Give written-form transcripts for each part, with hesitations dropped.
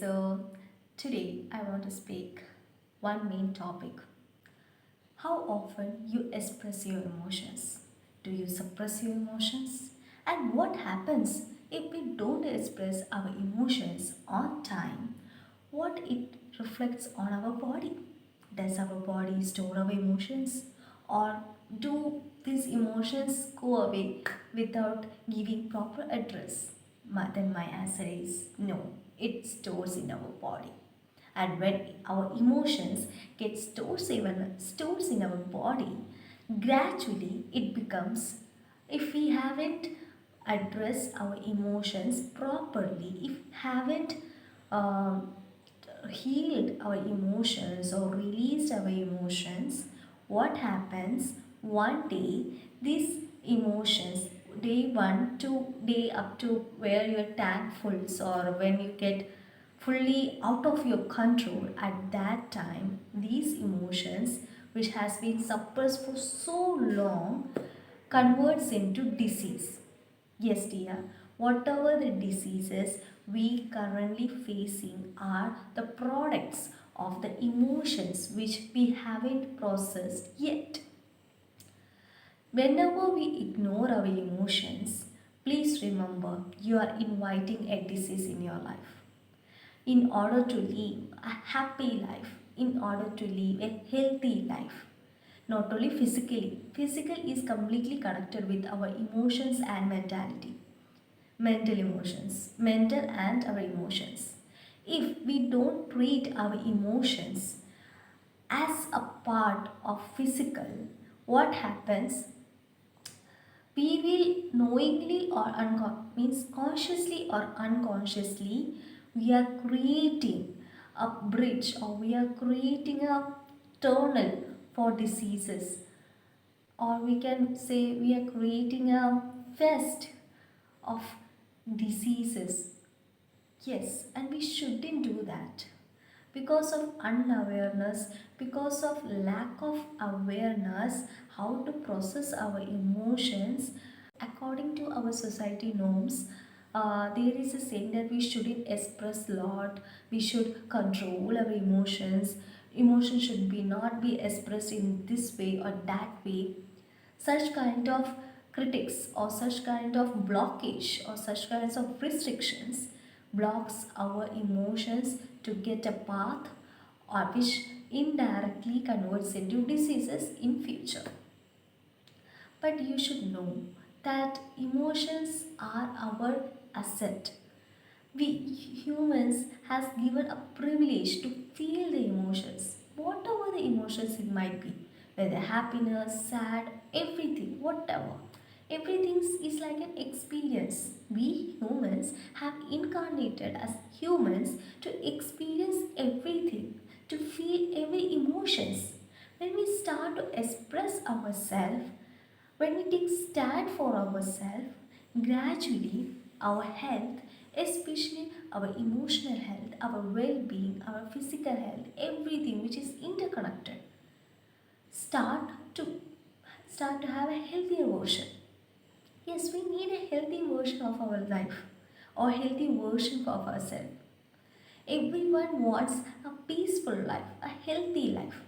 So today I want to speak one main topic. How often you express your emotions? Do you suppress your emotions? And what happens if we don't express our emotions on time? What it reflects on our body? Does our body store our emotions? Or do these emotions go away without giving proper address? Then my answer is no, it stores in our body. And when our emotions get stores in our body, gradually it becomes, if we haven't addressed our emotions properly, if haven't um, healed our emotions or released our emotions, what happens one day, these emotions, day 1 to day up to where your tank fulls or when you get fully out of your control, at that time these emotions which has been suppressed for so long converts into disease. Yes, dear, whatever the diseases we currently facing are the products of the emotions which we haven't processed yet. Whenever we ignore our emotions, please remember you are inviting a disease in your life. In order to live a happy life, in order to live a healthy life, not only physically, physical is completely connected with our emotions and mentality. Mental and our emotions. If we don't treat our emotions as a part of physical, what happens? We will knowingly or means consciously or unconsciously, we are creating a bridge or we are creating a tunnel for diseases, or we can say we are creating a fest of diseases. Yes, and we shouldn't do that because of unawareness, because of lack of awareness how to process our emotions. According to our society norms, there is a saying that we shouldn't express lot, we should control our emotions. Emotions should be not be expressed in this way or that way. Such kind of critics or such kind of blockage or such kinds of restrictions blocks our emotions to get a path, or which indirectly converts into diseases in future. But you should know that emotions are our asset. We humans has given a privilege to feel the emotions, whatever the emotions it might be, whether happiness, sad, everything, whatever. Everything is like an experience. We humans have incarnated as humans to experience everything, to feel every emotions. When we start to express ourselves, when we take stand for ourselves, gradually our health, especially our emotional health, our well-being, our physical health, everything which is interconnected, start to start to have a healthier version. Yes, we need a healthy version of our life or healthy version of ourselves. Everyone wants a peaceful life, a healthy life.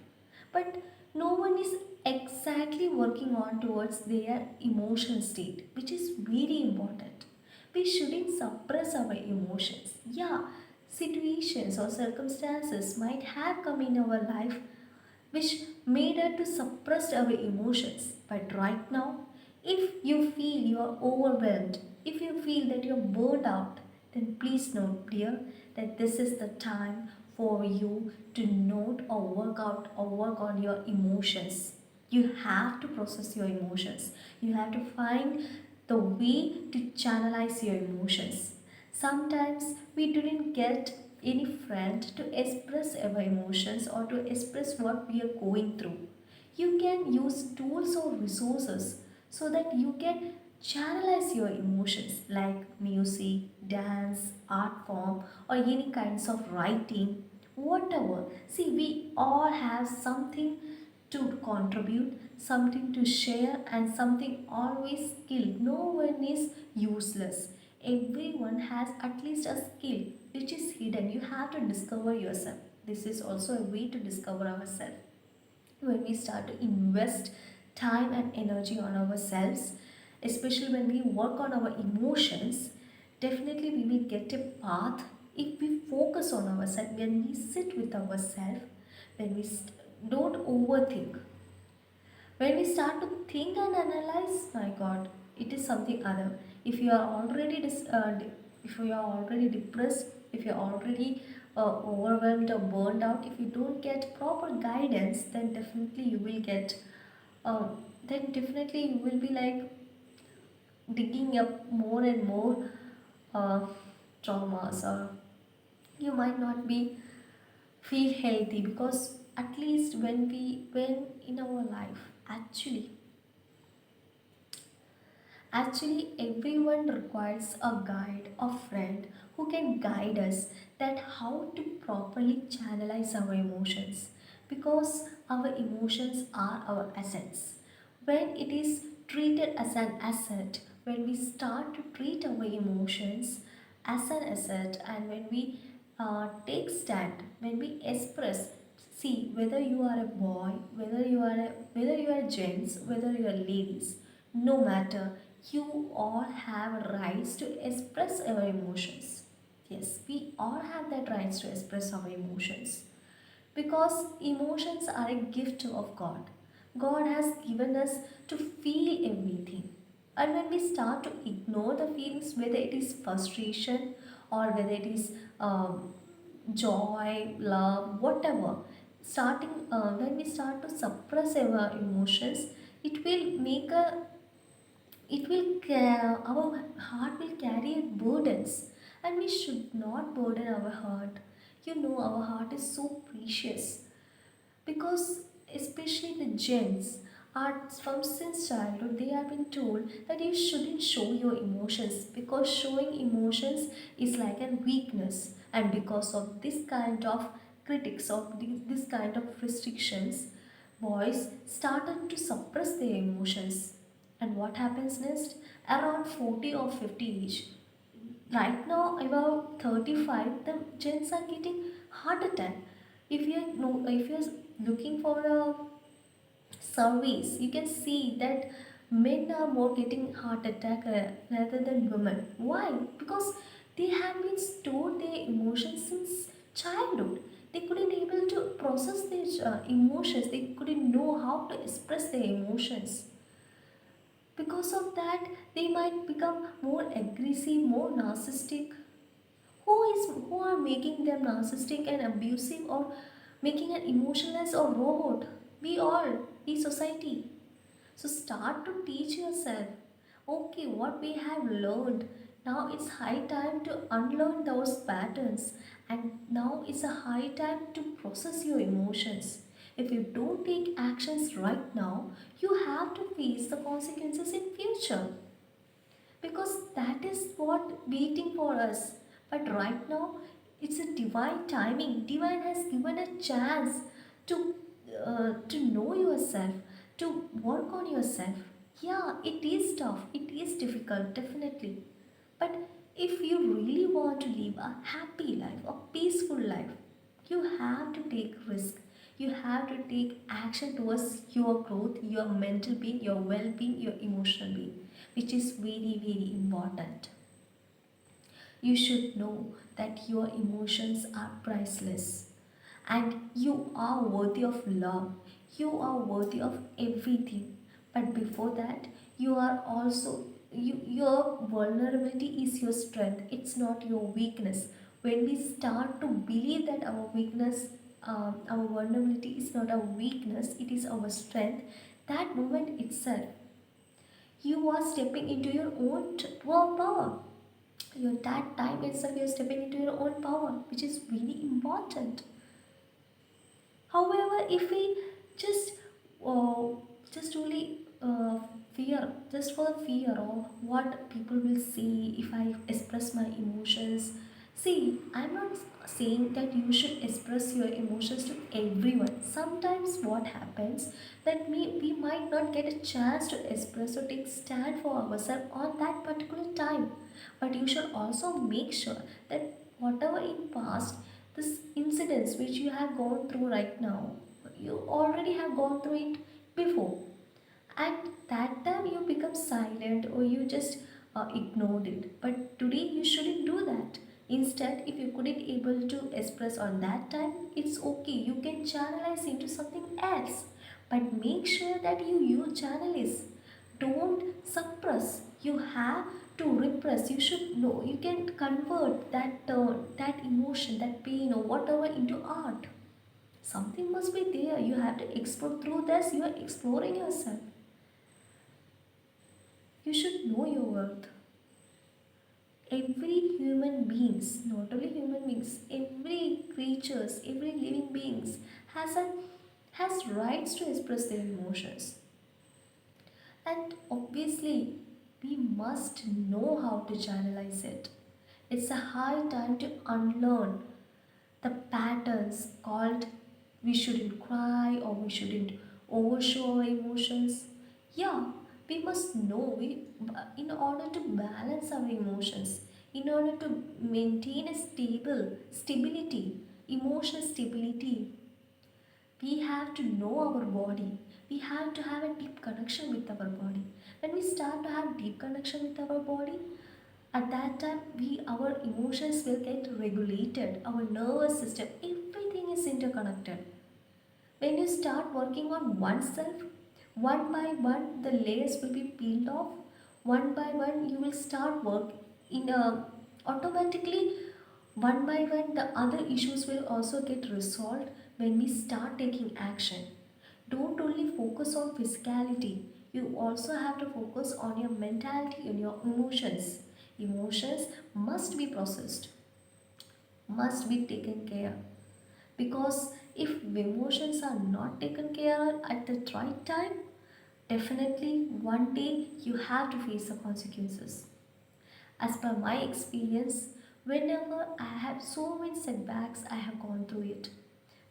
But no one is exactly working on towards their emotion state, which is very important. We shouldn't suppress our emotions. Yeah, situations or circumstances might have come in our life which made us to suppress our emotions. But right now, if you feel you are overwhelmed, if you feel that you are burned out, then please note, dear, that this is the time for you to note or work out or work on your emotions. You have to process your emotions. You have to find the way to channelize your emotions. Sometimes we didn't get any friend to express our emotions or to express what we are going through. You can use tools or resources so that you can channelize your emotions like music, dance, art form, or any kinds of writing, whatever. See, we all have something to contribute, something to share, and something always skilled. No one is useless. Everyone has at least a skill which is hidden. You have to discover yourself. This is also a way to discover ourselves. When we start to invest time and energy on ourselves, especially when we work on our emotions, definitely we will get a path if we focus on ourselves, when we sit with ourselves, when we don't overthink. When we start to think and analyze, my God, it is something other. If you are already if you are already depressed, if you are already overwhelmed or burned out, if you don't get proper guidance, then definitely you will get then definitely you will be like digging up more and more uh, traumas, or you might not be feel healthy, because at least when in our life, actually everyone requires a guide, a friend who can guide us that how to properly channelize our emotions, because our emotions are our assets. When it is treated as an asset, when we start to treat our emotions as an asset, and when we take stand, when we express, see, whether you are a boy, whether you are gents, whether you are ladies, no matter, you all have rights to express our emotions. Yes, we all have that rights to express our emotions, because emotions are a gift of God. God has given us to feel everything. And when we start to ignore the feelings, whether it is frustration or whether it is joy, love, whatever, when we start to suppress our emotions, it will make a our heart will carry burdens, and we should not burden our heart. You know, our heart is so precious, because especially the gents are from since childhood they have been told that you shouldn't show your emotions, because showing emotions is like a weakness. And because of this kind of critics, of this kind of restrictions, boys started to suppress their emotions. And what happens next? Around 40 or 50 age, right now about 35, the gents are getting heart attack. If you know, if you're looking for a surveys, you can see that men are more getting heart attack rather than women. Why? Because they have been stored their emotions since childhood. They couldn't able to process their emotions. They couldn't know how to express their emotions. Because of that, they might become more aggressive, more narcissistic. Who are making them narcissistic and abusive, or making an emotionless or robot? We all, the society. So start to teach yourself. Okay, what we have learned, now it's high time to unlearn those patterns, and now it's a high time to process your emotions. If you don't take actions right now, you have to face the consequences in future, because that is what waiting for us. But right now, it's a divine timing. Divine has given a chance to know yourself, to work on yourself. Yeah, it is tough, it is difficult, definitely. But if you really want to live a happy life, a peaceful life, you have to take risk. You have to take action towards your growth, your mental being, your well-being, your emotional being, which is very, very important. You should know that your emotions are priceless, and you are worthy of love. You are worthy of everything. But before that, you are also, your vulnerability is your strength, it's not your weakness. When we start to believe that our weakness, our vulnerability is not our weakness, it is our strength, that moment itself, you are stepping into your own power. Your that time itself, you're stepping into your own power, which is really important. However, if we just uh, just only fear, just for the fear of what people will say if I express my emotions. See, I'm not saying that you should express your emotions to everyone. Sometimes what happens, that we might not get a chance to express or take stand for ourselves on that particular time. But you should also make sure that whatever in past, this incidents which you have gone through right now, you already have gone through it before, and that time you become silent or you just ignored it. But today you shouldn't do that. Instead, if you couldn't able to express on that time, it's okay, you can channelize into something else. But make sure that you channelize, don't suppress. You have to repress. You should know you can convert that emotion, that pain or whatever into art. Something must be there. You have to explore. Through this you are exploring yourself. You should know your worth. Every human beings, not only human beings, every creatures, every living beings has rights to express their emotions. And obviously, we must know how to channelize it. It's a high time to unlearn the patterns called we shouldn't cry or we shouldn't overshow our emotions. Yeah, we must know in order to balance our emotions, in order to maintain a stability, emotional stability, we have to know our body. We have to have a deep connection with our body. When we start to have deep connection with our body, at that time our emotions will get regulated, our nervous system, everything is interconnected. When you start working on oneself, one by one the layers will be peeled off. One by one you will start work in a automatically. One by one the other issues will also get resolved when we start taking action. Don't only focus on physicality, you also have to focus on your mentality and your emotions. Emotions must be processed, must be taken care, because if emotions are not taken care at the right time, definitely one day you have to face the consequences. As per my experience, whenever I have so many setbacks, I have gone through it.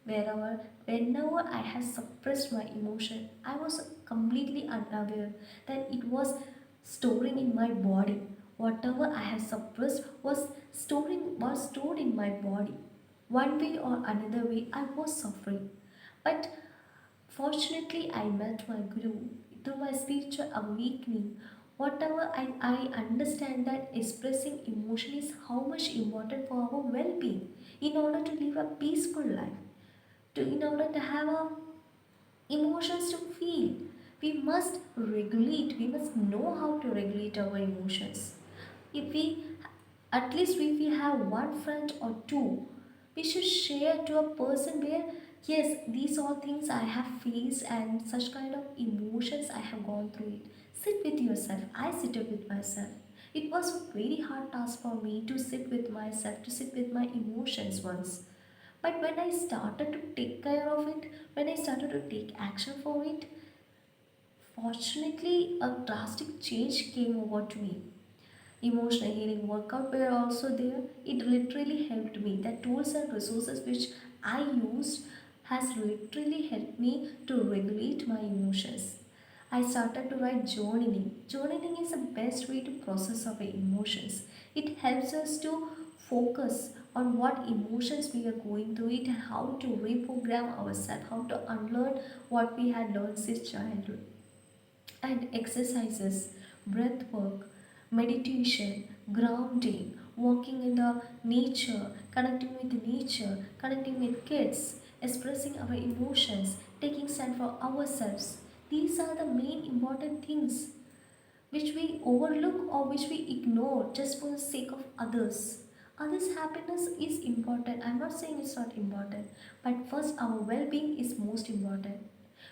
Whenever I have suppressed my emotion, I was completely unaware that it was storing in my body. Whatever I have suppressed was stored in my body. One way or another way, I was suffering. But fortunately, I met my Guru through my spiritual awakening. I understand that expressing emotion is how much important for our well-being in order to live a peaceful life, in order to have our emotions to feel. We must regulate, we must know how to regulate our emotions. If we, at least if we have one friend or two, we should share to a person where, yes, these all things I have faced and such kind of emotions I have gone through it. Sit with yourself. I sit up with myself. It was a very hard task for me to sit with myself, to sit with my emotions once. But when I started to take care of it, when I started to take action for it, fortunately a drastic change came over to me. Emotional healing workout were also there. It literally helped me. The tools and resources which I used has literally helped me to regulate my emotions. I started to write journaling. Journaling is the best way to process our emotions. It helps us to focus on what emotions we are going through it and how to reprogram ourselves, how to unlearn what we had learned since childhood. And exercises, breath work, meditation, grounding, walking in the nature, connecting with nature, connecting with kids, expressing our emotions, taking stand for ourselves. These are the main important things which we overlook or which we ignore just for the sake of others. Others' happiness is important. I'm not saying it's not important, but first, our well being is most important.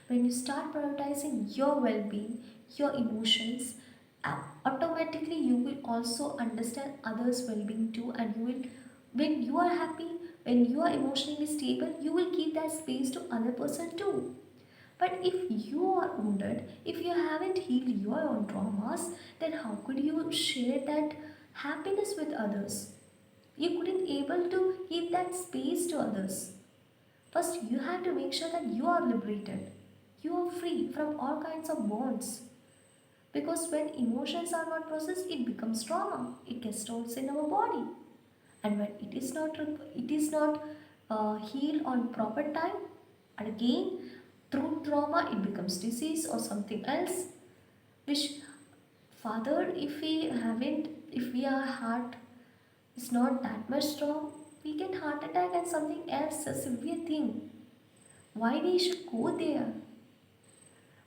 When you start prioritizing your well being, your emotions, automatically you will also understand others' well being too, and you will, when you are happy, when you are emotionally stable, you will give that space to other person too. But if you are wounded, if you haven't healed your own traumas, then how could you share that happiness with others? You couldn't able to give that space to others. First, you have to make sure that you are liberated. You are free from all kinds of bonds. Because when emotions are not processed, it becomes trauma. It gets stored in our body. And when it is not healed on proper time, and again through trauma it becomes disease or something else, which further, if we are heart is not that much strong, we get heart attack and something else, a severe thing. Why we should go there?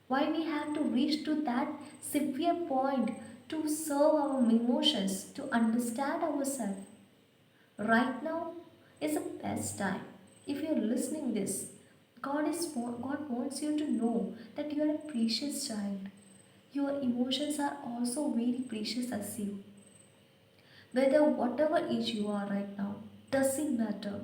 Why we have to reach to that severe point to serve our emotions, to understand ourselves? Right now is the best time. If you are listening this, God wants you to know that you are a precious child. Your emotions are also very precious as you. Whether whatever age you are right now, doesn't matter.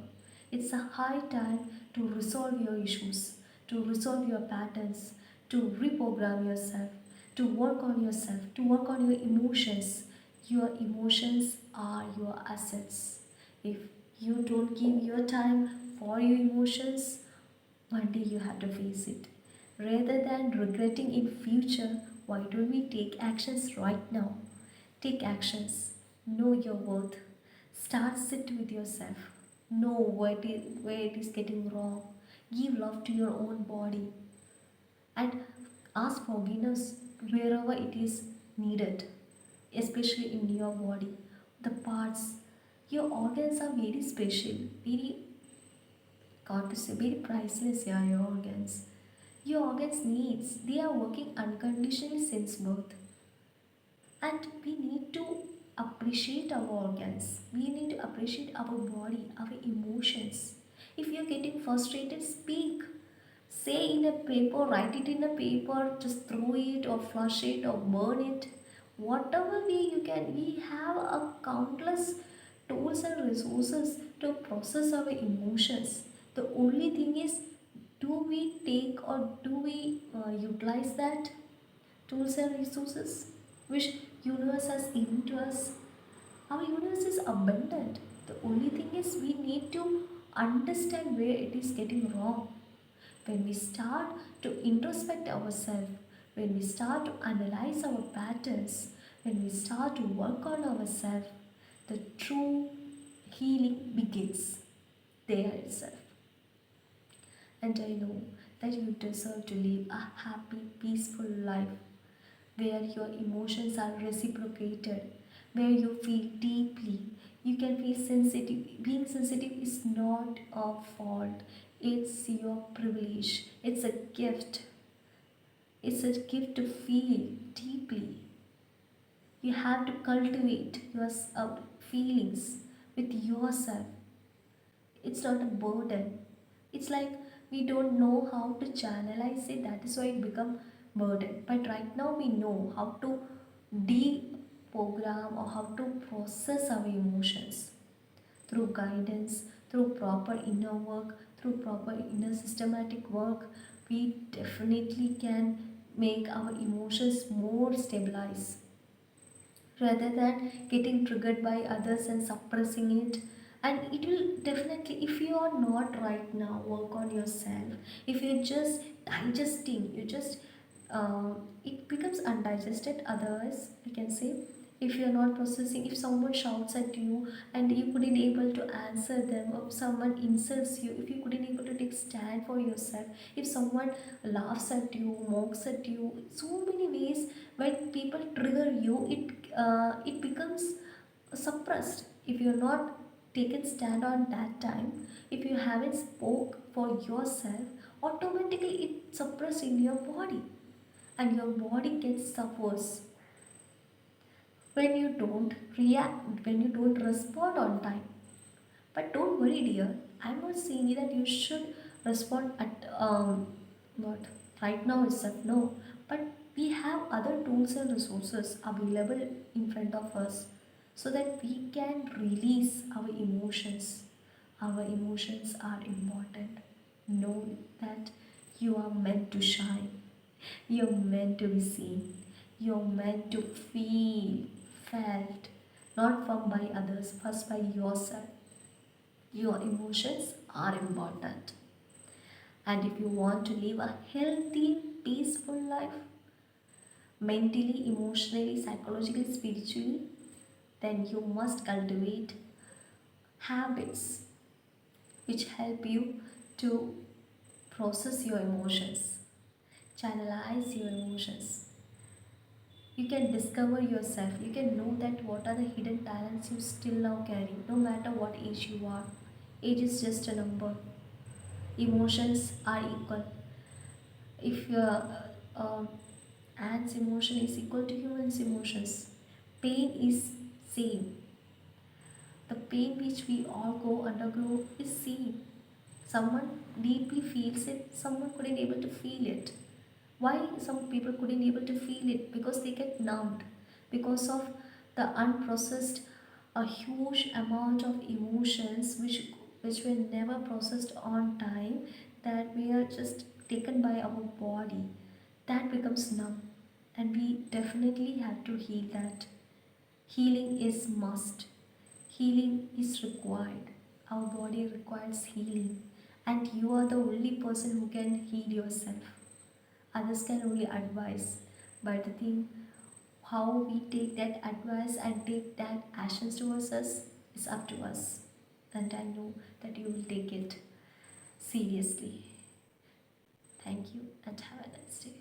It's a high time to resolve your issues, to resolve your patterns, to reprogram yourself, to work on yourself, to work on your emotions. Your emotions are your assets. If you don't give your time for your emotions, one day you have to face it. Rather than regretting in future, why don't we take actions right now? Take actions. Know your worth. Start sit with yourself. Know where it is getting wrong. Give love to your own body and ask forgiveness wherever it is needed, especially in your body. The parts, your organs are very special, very, God to say, very priceless. Yeah, your organs. Your organs needs, they are working unconditionally since birth. And we need to appreciate our organs, we need to appreciate our body, our emotions. If you're getting frustrated, speak, say in a paper, write it in a paper, just throw it or flush it or burn it, whatever way you can. We have a countless tools and resources to process our emotions. The only thing is, do we take or do we utilize that tools and resources which universe has given to us? Our universe is abundant. The only thing is we need to understand where it is getting wrong. When we start to introspect ourselves, when we start to analyze our patterns, when we start to work on ourselves, the true healing begins there itself. And I know that you deserve to live a happy, peaceful life where your emotions are reciprocated, where you feel deeply. You can feel sensitive. Being sensitive is not a fault, it's your privilege, it's a gift. It's a gift to feel deeply. You have to cultivate your feelings with yourself. It's not a burden. It's like we don't know how to channelize it, that is why it become burden. But right now we know how to deprogram or how to process our emotions through guidance, through proper inner work, through proper inner systematic work. We definitely can make our emotions more stabilized rather than getting triggered by others and suppressing it. And it will definitely, if you are not right now work on yourself, if you're just digesting, you just it becomes undigested. Otherwise I can say, if you're not processing, if someone shouts at you and you couldn't able to answer them, or someone insults you, if you couldn't able to take stand for yourself, if someone laughs at you, mocks at you, so many ways, when people trigger you, it becomes suppressed. If you're not taken stand on that time, if you haven't spoke for yourself, automatically it suppressed in your body, and your body gets suffers when you don't react, when you don't respond on time. But don't worry, dear. I'm not saying that you should respond at what right now itself. No, but we have other tools and resources available in front of us, so that we can release our emotions. Our emotions are important. Know that you are meant to shine. You're meant to be seen. You're meant to feel, felt, not from by others, first by yourself. Your emotions are important. And if you want to live a healthy, peaceful life, mentally, emotionally, psychologically, spiritually, then you must cultivate habits which help you to process your emotions, channelize your emotions. You can discover yourself. You can know that what are the hidden talents you still now carry, no matter what age you are. Age is just a number. Emotions are equal. If your ants emotion is equal to humans emotions, pain is same. The pain which we all go undergo is same. Someone deeply feels it, someone couldn't able to feel it. Why some people couldn't able to feel it? Because they get numbed, because of the unprocessed, a huge amount of emotions which were never processed on time, that we are just taken by our body, that becomes numb. And we definitely have to heal that. Healing is must. Healing is required. Our body requires healing, and you are the only person who can heal yourself. Others can only advise, but the thing, how we take that advice and take that actions towards us is up to us. And I know that you will take it seriously. Thank you and have a nice day.